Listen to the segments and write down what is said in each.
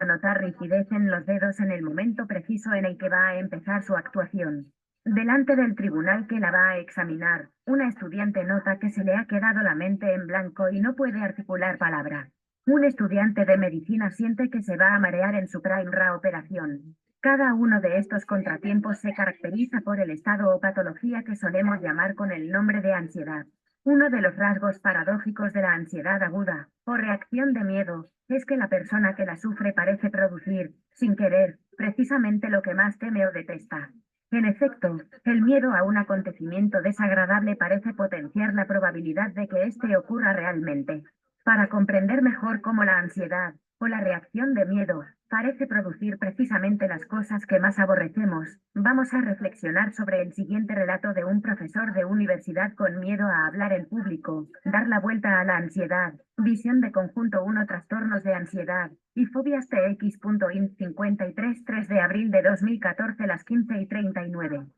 Notar rigidez en los dedos en el momento preciso en el que va a empezar su actuación. Delante del tribunal que la va a examinar, una estudiante nota que se le ha quedado la mente en blanco y no puede articular palabra. Un estudiante de medicina siente que se va a marear en su primera operación. Cada uno de estos contratiempos se caracteriza por el estado o patología que solemos llamar con el nombre de ansiedad. Uno de los rasgos paradójicos de la ansiedad aguda, o reacción de miedo, es que la persona que la sufre parece producir, sin querer, precisamente lo que más teme o detesta. En efecto, el miedo a un acontecimiento desagradable parece potenciar la probabilidad de que éste ocurra realmente. Para comprender mejor cómo la ansiedad, o la reacción de miedo, parece producir precisamente las cosas que más aborrecemos, vamos a reflexionar sobre el siguiente relato de un profesor de universidad con miedo a hablar en público, dar la vuelta a la ansiedad, visión de conjunto 1 trastornos de ansiedad, y fobias TX.int 53 3 de abril de 2014 las 15:39.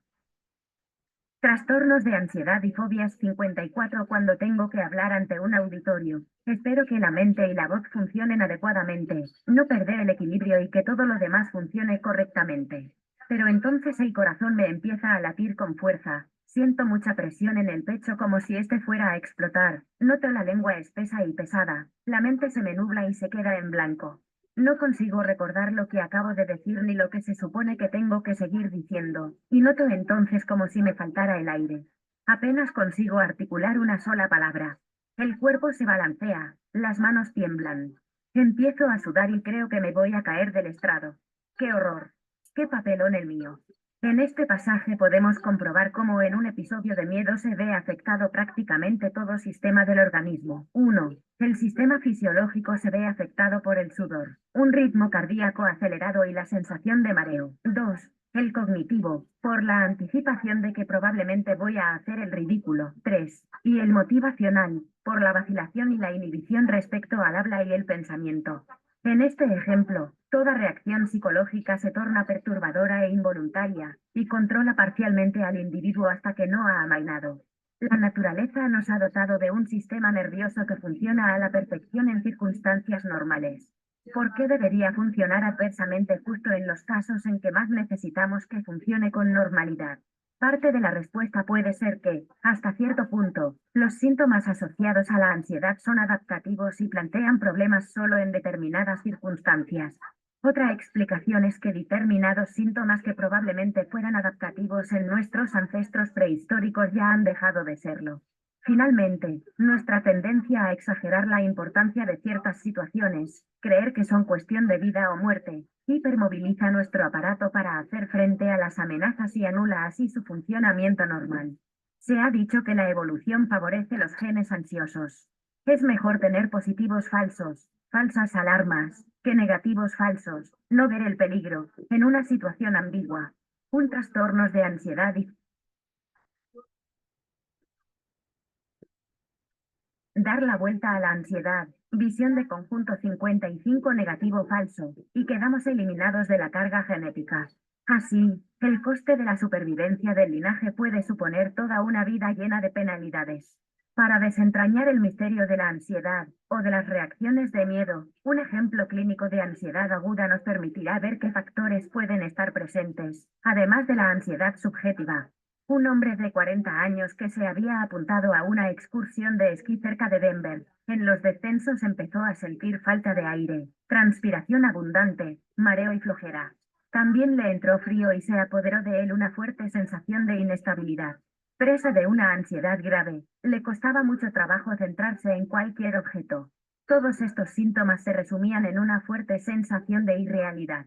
Trastornos de ansiedad y fobias 54 cuando tengo que hablar ante un auditorio. Espero que la mente y la voz funcionen adecuadamente, no perder el equilibrio y que todo lo demás funcione correctamente. Pero entonces el corazón me empieza a latir con fuerza. Siento mucha presión en el pecho como si este fuera a explotar. Noto la lengua espesa y pesada. La mente se me nubla y se queda en blanco. No consigo recordar lo que acabo de decir ni lo que se supone que tengo que seguir diciendo, y noto entonces como si me faltara el aire. Apenas consigo articular una sola palabra. El cuerpo se balancea, las manos tiemblan. Empiezo a sudar y creo que me voy a caer del estrado. ¡Qué horror! ¡Qué papelón el mío! En este pasaje podemos comprobar cómo en un episodio de miedo se ve afectado prácticamente todo sistema del organismo. 1. El sistema fisiológico se ve afectado por el sudor, un ritmo cardíaco acelerado y la sensación de mareo. 2. El cognitivo, por la anticipación de que probablemente voy a hacer el ridículo. 3. Y el motivacional, por la vacilación y la inhibición respecto al habla y el pensamiento. En este ejemplo, toda reacción psicológica se torna perturbadora e involuntaria, y controla parcialmente al individuo hasta que no ha amainado. La naturaleza nos ha dotado de un sistema nervioso que funciona a la perfección en circunstancias normales. ¿Por qué debería funcionar adversamente justo en los casos en que más necesitamos que funcione con normalidad? Parte de la respuesta puede ser que, hasta cierto punto, los síntomas asociados a la ansiedad son adaptativos y plantean problemas solo en determinadas circunstancias. Otra explicación es que determinados síntomas que probablemente fueran adaptativos en nuestros ancestros prehistóricos ya han dejado de serlo. Finalmente, nuestra tendencia a exagerar la importancia de ciertas situaciones, creer que son cuestión de vida o muerte, hipermoviliza nuestro aparato para hacer frente a las amenazas y anula así su funcionamiento normal. Se ha dicho que la evolución favorece los genes ansiosos. Es mejor tener positivos falsos, falsas alarmas, que negativos falsos, no ver el peligro, en una situación ambigua. Un trastornos de ansiedad y dar la vuelta a la ansiedad, visión de conjunto 55 negativo falso, y quedamos eliminados de la carga genética. Así, el coste de la supervivencia del linaje puede suponer toda una vida llena de penalidades. Para desentrañar el misterio de la ansiedad, o de las reacciones de miedo, un ejemplo clínico de ansiedad aguda nos permitirá ver qué factores pueden estar presentes, además de la ansiedad subjetiva. Un hombre de 40 años que se había apuntado a una excursión de esquí cerca de Denver. En los descensos empezó a sentir falta de aire, transpiración abundante, mareo y flojera. También le entró frío y se apoderó de él una fuerte sensación de inestabilidad. Presa de una ansiedad grave, le costaba mucho trabajo centrarse en cualquier objeto. Todos estos síntomas se resumían en una fuerte sensación de irrealidad.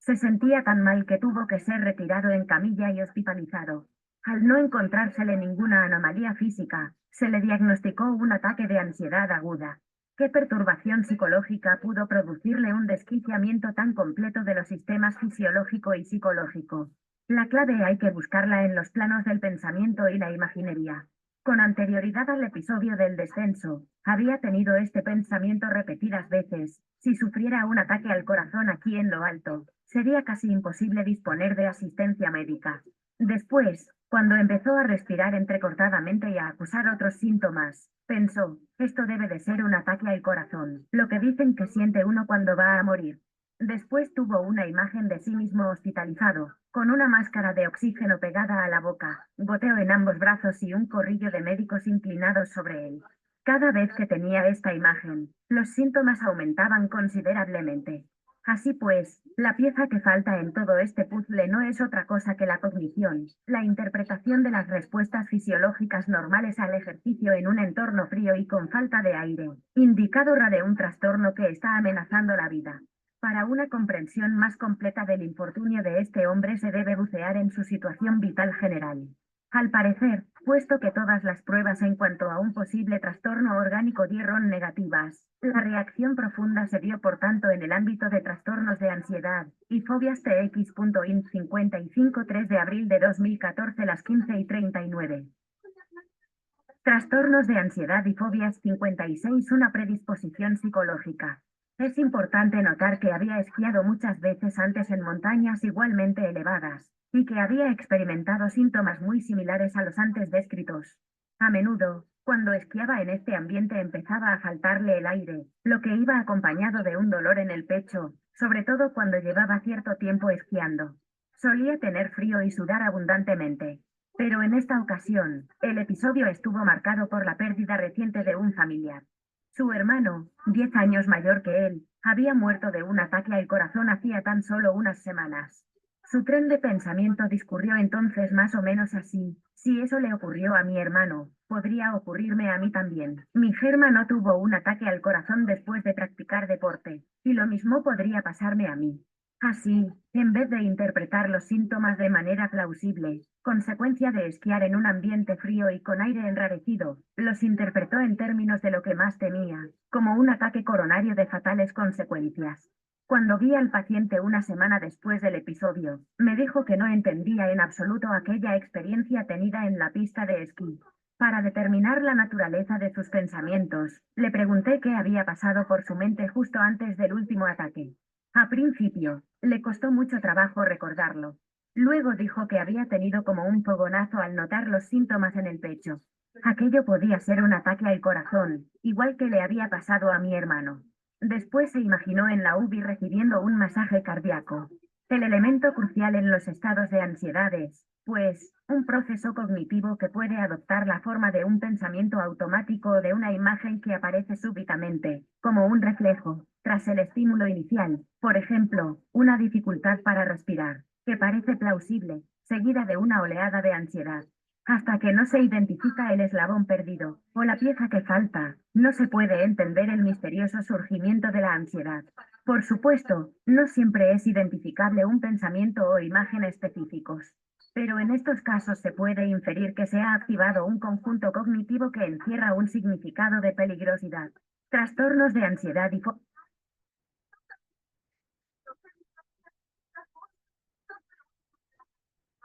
Se sentía tan mal que tuvo que ser retirado en camilla y hospitalizado. Al no encontrársele ninguna anomalía física, se le diagnosticó un ataque de ansiedad aguda. ¿Qué perturbación psicológica pudo producirle un desquiciamiento tan completo de los sistemas fisiológico y psicológico? La clave hay que buscarla en los planos del pensamiento y la imaginería. Con anterioridad al episodio del descenso, había tenido este pensamiento repetidas veces: si sufriera un ataque al corazón aquí en lo alto, sería casi imposible disponer de asistencia médica. Después, cuando empezó a respirar entrecortadamente y a acusar otros síntomas, pensó, esto debe de ser un ataque al corazón, lo que dicen que siente uno cuando va a morir. Después tuvo una imagen de sí mismo hospitalizado, con una máscara de oxígeno pegada a la boca, goteo en ambos brazos y un corrillo de médicos inclinados sobre él. Cada vez que tenía esta imagen, los síntomas aumentaban considerablemente. Así pues, la pieza que falta en todo este puzzle no es otra cosa que la cognición, la interpretación de las respuestas fisiológicas normales al ejercicio en un entorno frío y con falta de aire, indicadora de un trastorno que está amenazando la vida. Para una comprensión más completa del infortunio de este hombre se debe bucear en su situación vital general. Al parecer, puesto que todas las pruebas en cuanto a un posible trastorno orgánico dieron negativas, la reacción profunda se dio por tanto en el ámbito de trastornos de ansiedad y fobias TX.IN 55 3 de abril de 2014 las 15:39. Trastornos de ansiedad y fobias 56 una predisposición psicológica. Es importante notar que había esquiado muchas veces antes en montañas igualmente elevadas, y que había experimentado síntomas muy similares a los antes descritos. A menudo, cuando esquiaba en este ambiente empezaba a faltarle el aire, lo que iba acompañado de un dolor en el pecho, sobre todo cuando llevaba cierto tiempo esquiando. Solía tener frío y sudar abundantemente. Pero en esta ocasión, el episodio estuvo marcado por la pérdida reciente de un familiar. Su hermano, 10 años mayor que él, había muerto de un ataque al corazón hacía tan solo unas semanas. Su tren de pensamiento discurrió entonces más o menos así: si eso le ocurrió a mi hermano, podría ocurrirme a mí también. Mi Germa no tuvo un ataque al corazón después de practicar deporte, y lo mismo podría pasarme a mí. Así, en vez de interpretar los síntomas de manera plausible, consecuencia de esquiar en un ambiente frío y con aire enrarecido, los interpretó en términos de lo que más temía, como un ataque coronario de fatales consecuencias. Cuando vi al paciente una semana después del episodio, me dijo que no entendía en absoluto aquella experiencia tenida en la pista de esquí. Para determinar la naturaleza de sus pensamientos, le pregunté qué había pasado por su mente justo antes del último ataque. A principio, le costó mucho trabajo recordarlo. Luego dijo que había tenido como un fogonazo al notar los síntomas en el pecho. Aquello podía ser un ataque al corazón, igual que le había pasado a mi hermano. Después se imaginó en la UBI recibiendo un masaje cardíaco. El elemento crucial en los estados de ansiedad es, pues, un proceso cognitivo que puede adoptar la forma de un pensamiento automático o de una imagen que aparece súbitamente, como un reflejo, tras el estímulo inicial, por ejemplo, una dificultad para respirar, que parece plausible, seguida de una oleada de ansiedad. Hasta que no se identifica el eslabón perdido, o la pieza que falta, no se puede entender el misterioso surgimiento de la ansiedad. Por supuesto, no siempre es identificable un pensamiento o imagen específicos. Pero en estos casos se puede inferir que se ha activado un conjunto cognitivo que encierra un significado de peligrosidad. Trastornos de ansiedad y